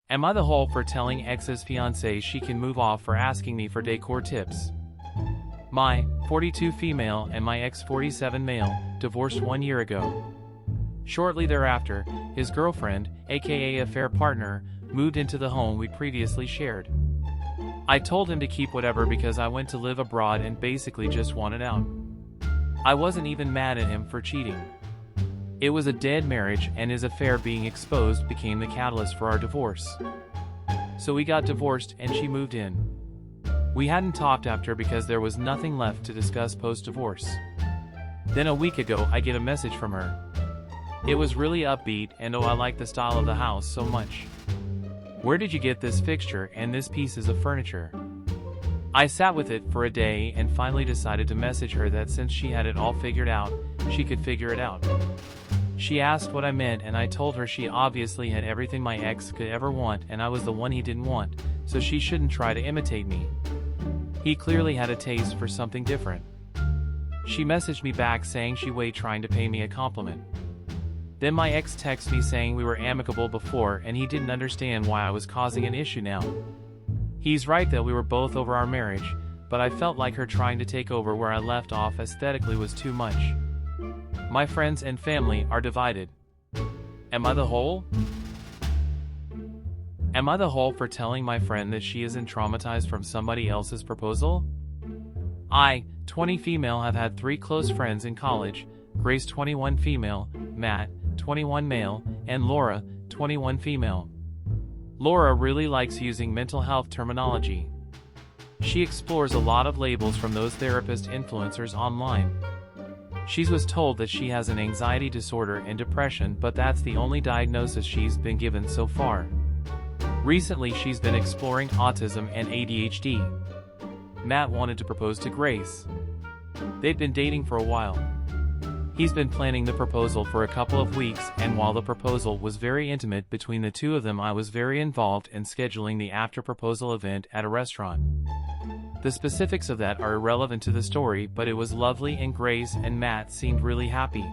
Am I the hole for telling ex's fiancée she can move off for asking me for decor tips? My 42 female and my ex 47 male divorced 1 year ago. Shortly thereafter, his girlfriend, aka affair partner, moved into the home we previously shared. I told him to keep whatever because I went to live abroad and basically just wanted out. I wasn't even mad at him for cheating. It was a dead marriage, and his affair being exposed became the catalyst for our divorce. So we got divorced and she moved in. We hadn't talked after because there was nothing left to discuss post-divorce. Then a week ago I get a message from her. It was really upbeat and I like the style of the house so much. Where did you get this fixture and this pieces of furniture? I sat with it for a day and finally decided to message her that since she had it all figured out, she could figure it out. She asked what I meant and I told her she obviously had everything my ex could ever want and I was the one he didn't want, so she shouldn't try to imitate me. He clearly had a taste for something different. She messaged me back saying she was trying to pay me a compliment. Then my ex texted me saying we were amicable before and he didn't understand why I was causing an issue now. He's right that we were both over our marriage, but I felt like her trying to take over where I left off aesthetically was too much. My friends and family are divided. Am I the hole? Am I the hole for telling my friend that she isn't traumatized from somebody else's proposal? I, 20 female, have had 3 close friends in college, Grace 21 female, Matt, 21 male, and Laura, 21 female. Laura really likes using mental health terminology. She explores a lot of labels from those therapist influencers online. She was told that she has an anxiety disorder and depression, but that's the only diagnosis she's been given so far. Recently she's been exploring autism and ADHD. Matt wanted to propose to Grace. They'd been dating for a while. He's been planning the proposal for a couple of weeks, and while the proposal was very intimate between the two of them, I was very involved in scheduling the after-proposal event at a restaurant. The specifics of that are irrelevant to the story, but it was lovely and Grace and Matt seemed really happy.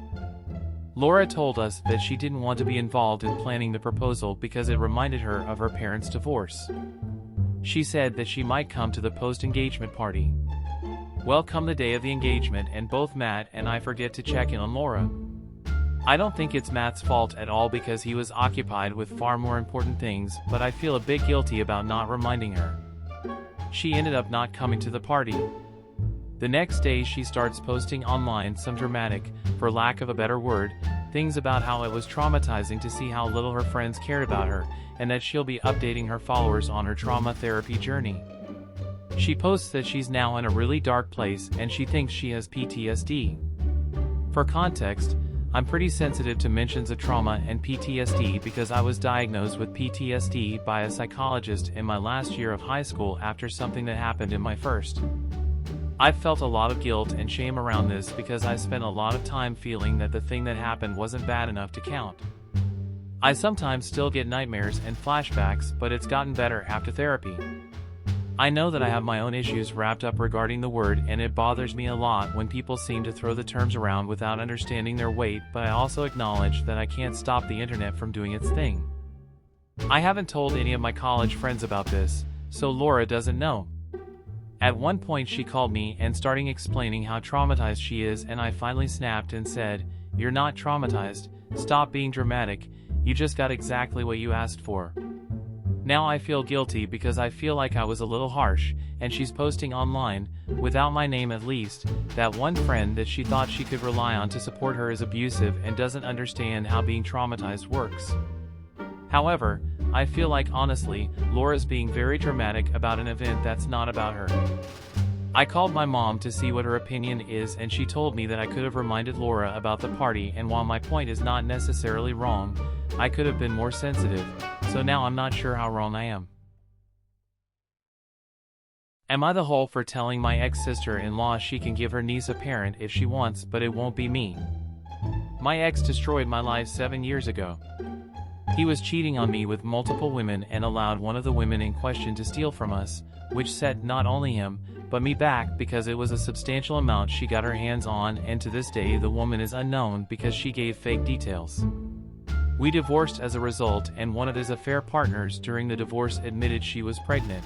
Laura told us that she didn't want to be involved in planning the proposal because it reminded her of her parents' divorce. She said that she might come to the post-engagement party. Well, come the day of the engagement and both Matt and I forget to check in on Laura. I don't think it's Matt's fault at all because he was occupied with far more important things, but I feel a bit guilty about not reminding her. She ended up not coming to the party. The next day she starts posting online some dramatic, for lack of a better word, things about how it was traumatizing to see how little her friends cared about her, and that she'll be updating her followers on her trauma therapy journey. She posts that she's now in a really dark place and she thinks she has PTSD. For context, I'm pretty sensitive to mentions of trauma and PTSD because I was diagnosed with PTSD by a psychologist in my last year of high school after something that happened in my first. I've felt a lot of guilt and shame around this because I spent a lot of time feeling that the thing that happened wasn't bad enough to count. I sometimes still get nightmares and flashbacks, but it's gotten better after therapy. I know that I have my own issues wrapped up regarding the word, and it bothers me a lot when people seem to throw the terms around without understanding their weight, but I also acknowledge that I can't stop the internet from doing its thing. I haven't told any of my college friends about this, so Laura doesn't know. At one point she called me and starting explaining how traumatized she is, and I finally snapped and said, "You're not traumatized, stop being dramatic, you just got exactly what you asked for." Now I feel guilty because I feel like I was a little harsh, and she's posting online, without my name at least, that one friend that she thought she could rely on to support her is abusive and doesn't understand how being traumatized works. However, I feel like honestly, Laura's being very dramatic about an event that's not about her. I called my mom to see what her opinion is, and she told me that I could have reminded Laura about the party, and while my point is not necessarily wrong, I could have been more sensitive, so now I'm not sure how wrong I am. Am I the hole for telling my ex-sister-in-law she can give her niece a parent if she wants, but it won't be me? My ex destroyed my life 7 years ago. He was cheating on me with multiple women and allowed one of the women in question to steal from us, which set not only him, but me back because it was a substantial amount she got her hands on, and to this day the woman is unknown because she gave fake details. We divorced as a result, and one of his affair partners during the divorce admitted she was pregnant.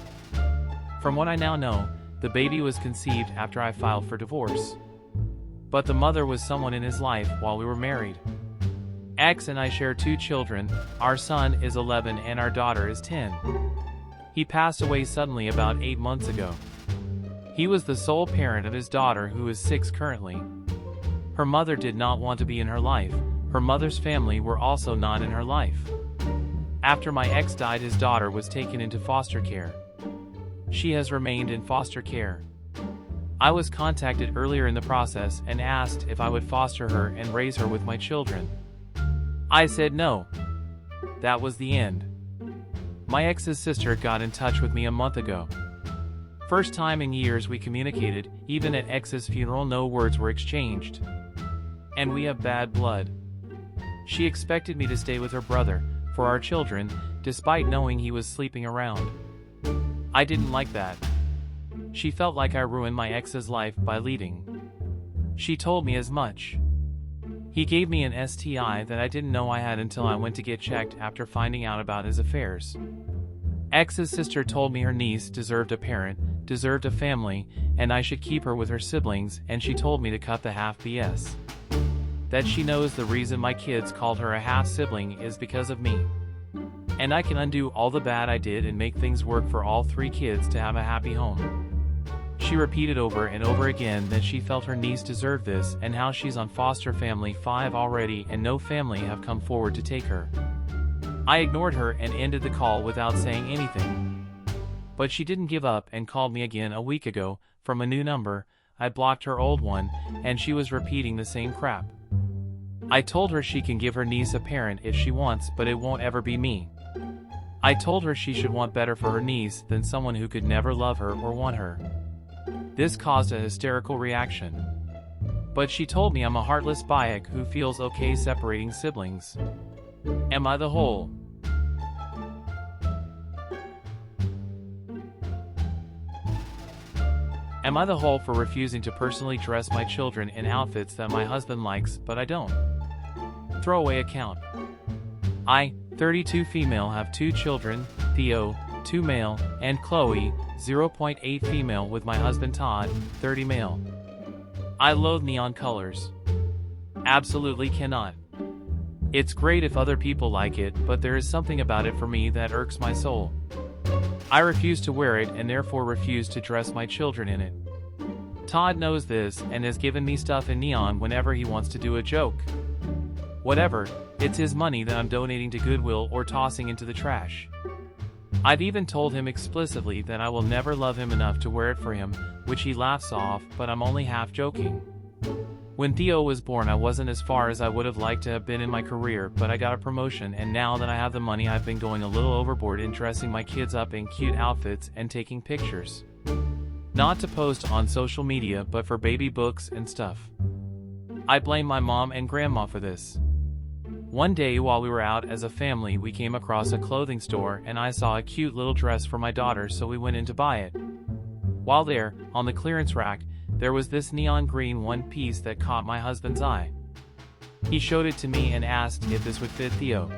From what I now know, the baby was conceived after I filed for divorce. But the mother was someone in his life while we were married. X and I share 2 children. Our son is 11 and our daughter is 10. He passed away suddenly about 8 months ago. He was the sole parent of his daughter, who is 6 currently. Her mother did not want to be in her life. Her mother's family were also not in her life. After my ex died, his daughter was taken into foster care. She has remained in foster care. I was contacted earlier in the process and asked if I would foster her and raise her with my children. I said no. That was the end. My ex's sister got in touch with me a month ago. First time in years we communicated. Even at ex's funeral no words were exchanged. And we have bad blood. She expected me to stay with her brother for our children, despite knowing he was sleeping around. I didn't like that. She felt like I ruined my ex's life by leaving. She told me as much. He gave me an STI that I didn't know I had until I went to get checked after finding out about his affairs. Ex's sister told me her niece deserved a parent, deserved a family, and I should keep her with her siblings, and she told me to cut the half BS. That she knows the reason my kids called her a half-sibling is because of me. And I can undo all the bad I did and make things work for all 3 kids to have a happy home. She repeated over and over again that she felt her niece deserved this and how she's on foster family 5 already and no family have come forward to take her. I ignored her and ended the call without saying anything. But she didn't give up and called me again a week ago from a new number. I blocked her old one, and she was repeating the same crap. I told her she can give her niece a parent if she wants, but it won't ever be me. I told her she should want better for her niece than someone who could never love her or want her. This caused a hysterical reaction. But she told me I'm a heartless bayek who feels okay separating siblings. Am I the whole? Am I the whole for refusing to personally dress my children in outfits that my husband likes, but I don't? Throwaway account. I, 32 female, have 2 children, Theo, 2 male, and Chloe, 0.8 female, with my husband Todd, 30 male. I loathe neon colors. Absolutely cannot. It's great if other people like it, but there is something about it for me that irks my soul. I refuse to wear it and therefore refuse to dress my children in it. Todd knows this and has given me stuff in neon whenever he wants to do a joke. Whatever, it's his money that I'm donating to Goodwill or tossing into the trash. I've even told him explicitly that I will never love him enough to wear it for him, which he laughs off, but I'm only half joking. When Theo was born, I wasn't as far as I would have liked to have been in my career, but I got a promotion, and now that I have the money, I've been going a little overboard in dressing my kids up in cute outfits and taking pictures. Not to post on social media, but for baby books and stuff. I blame my mom and grandma for this. One day while we were out as a family, we came across a clothing store and I saw a cute little dress for my daughter, so we went in to buy it. While there, on the clearance rack, there was this neon green one-piece that caught my husband's eye. He showed it to me and asked if this would fit Theo.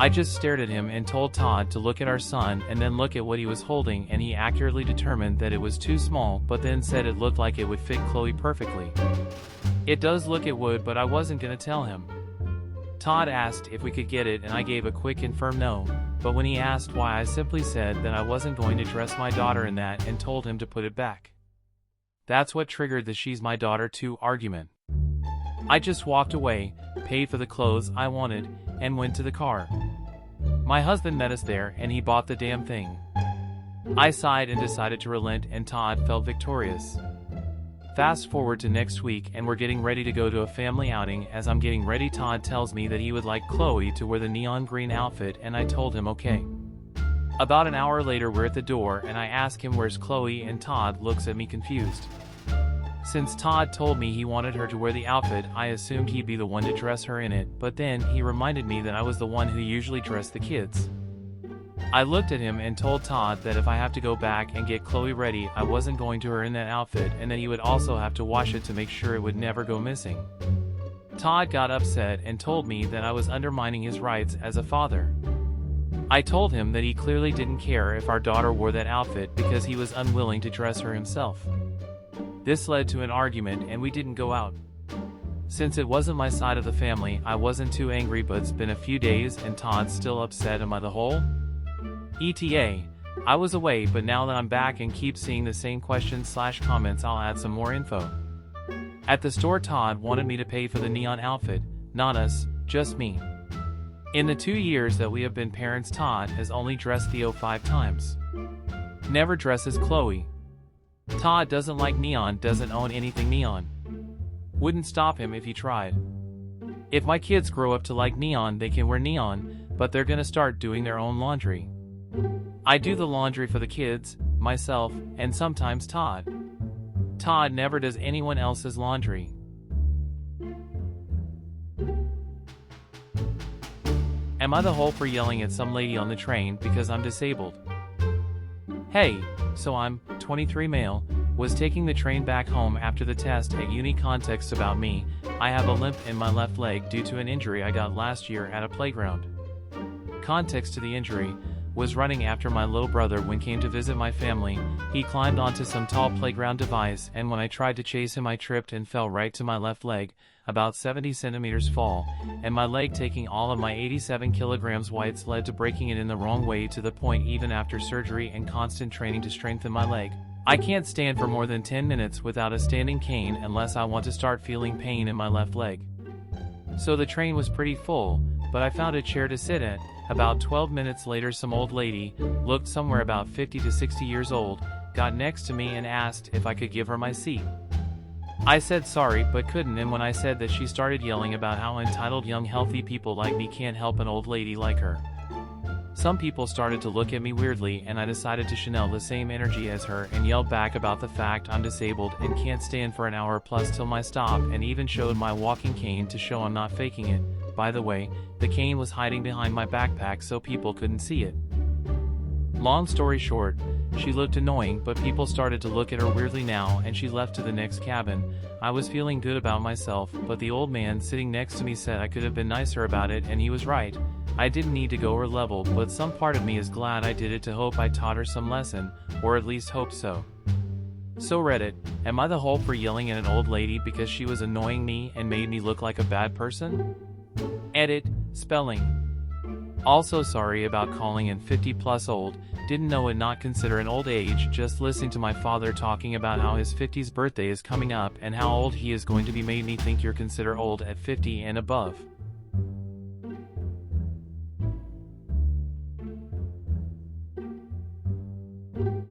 I just stared at him and told Todd to look at our son and then look at what he was holding, and he accurately determined that it was too small, but then said it looked like it would fit Chloe perfectly. It does look it would, but I wasn't gonna tell him. Todd asked if we could get it and I gave a quick and firm no, but when he asked why, I simply said that I wasn't going to dress my daughter in that and told him to put it back. That's what triggered the "she's my daughter too" argument. I just walked away, paid for the clothes I wanted, and went to the car. My husband met us there and he bought the damn thing. I sighed and decided to relent, and Todd felt victorious. Fast forward to next week and we're getting ready to go to a family outing. As I'm getting ready, Todd tells me that he would like Chloe to wear the neon green outfit, and I told him okay. About an hour later we're at the door and I ask him where's Chloe, and Todd looks at me confused. Since Todd told me he wanted her to wear the outfit, I assumed he'd be the one to dress her in it, but then he reminded me that I was the one who usually dressed the kids. I looked at him and told Todd that if I have to go back and get Chloe ready, I wasn't going to her in that outfit, and that he would also have to wash it to make sure it would never go missing. Todd got upset and told me that I was undermining his rights as a father. I told him that he clearly didn't care if our daughter wore that outfit because he was unwilling to dress her himself. This led to an argument and we didn't go out. Since it wasn't my side of the family, I wasn't too angry, but it's been a few days and Todd's still upset. Am I the whole? ETA. I was away, but now that I'm back and keep seeing the same questions/comments, I'll add some more info. At the store, Todd wanted me to pay for the neon outfit, not us, just me. In the 2 years that we have been parents, Todd has only dressed Theo 5 times. Never dresses Chloe. Todd doesn't like neon, doesn't own anything neon. Wouldn't stop him if he tried. If my kids grow up to like neon, they can wear neon, but they're gonna start doing their own laundry. I do the laundry for the kids, myself, and sometimes Todd. Todd never does anyone else's laundry. Am I the whole for yelling at some lady on the train because I'm disabled? Hey, so I'm 23 male, was taking the train back home after the test at uni. Context about me: I have a limp in my left leg due to an injury I got last year at a playground. Context to the injury: was running after my little brother when came to visit my family. He climbed onto some tall playground device, and when I tried to chase him I tripped and fell right to my left leg, about 70 centimeters fall, and my leg, taking all of my 87 kilograms weights, led to breaking it in the wrong way, to the point even after surgery and constant training to strengthen my leg, I can't stand for more than 10 minutes without a standing cane unless I want to start feeling pain in my left leg. So the train was pretty full, but I found a chair to sit at. About 12 minutes later, some old lady, looked somewhere about 50 to 60 years old, got next to me and asked if I could give her my seat. I said sorry, but couldn't, and when I said that, she started yelling about how entitled young healthy people like me can't help an old lady like her. Some people started to look at me weirdly, and I decided to channel the same energy as her and yelled back about the fact I'm disabled and can't stand for an hour plus till my stop, and even showed my walking cane to show I'm not faking it. By the way, the cane was hiding behind my backpack so people couldn't see it. Long story short, she looked annoying, but people started to look at her weirdly now, and she left to the next cabin. I was feeling good about myself, but the old man sitting next to me said I could have been nicer about it, and he was right. I didn't need to go her level, but some part of me is glad I did it to hope I taught her some lesson, or at least hope so. So Reddit, am I the whole for yelling at an old lady because she was annoying me and made me look like a bad person? Edit, spelling. Also sorry about calling in 50 plus old, didn't know it, not consider an old age. Just listening to my father talking about how his 50th birthday is coming up and how old he is going to be made me think you're consider old at 50 and above.